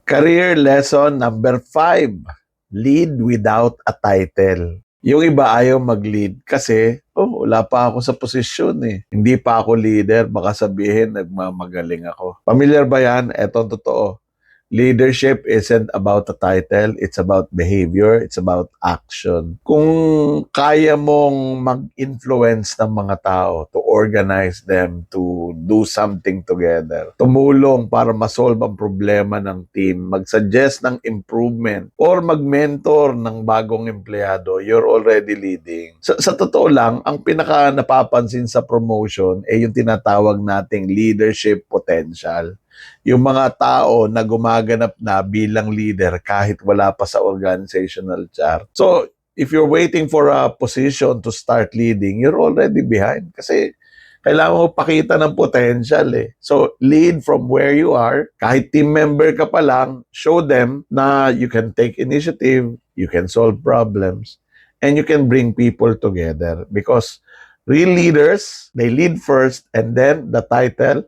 Career lesson number 5. Lead without a title. Yung iba ayaw mag-lead kasi, wala pa ako sa posisyon eh. Hindi pa ako leader, baka sabihin nagmamagaling ako. Familiar ba yan? Eto totoo. Leadership isn't about a title, it's about behavior, it's about action. Kung kaya mong mag-influence ng mga tao, to organize them, to do something together, tumulong para masolve ang problema ng team, mag-suggest ng improvement, or mag-mentor ng bagong empleyado, you're already leading. Sa totoo lang, ang pinaka napapansin sa promotion ay yung tinatawag nating leadership potential. Yung mga tao na gumaganap na bilang leader kahit wala pa sa organizational chart. So, if you're waiting for a position to start leading, you're already behind. Kasi kailangan mo pakita ng potential eh. So, lead from where you are. Kahit team member ka pa lang, show them na you can take initiative, you can solve problems, and you can bring people together. Because real leaders, they lead first and then the title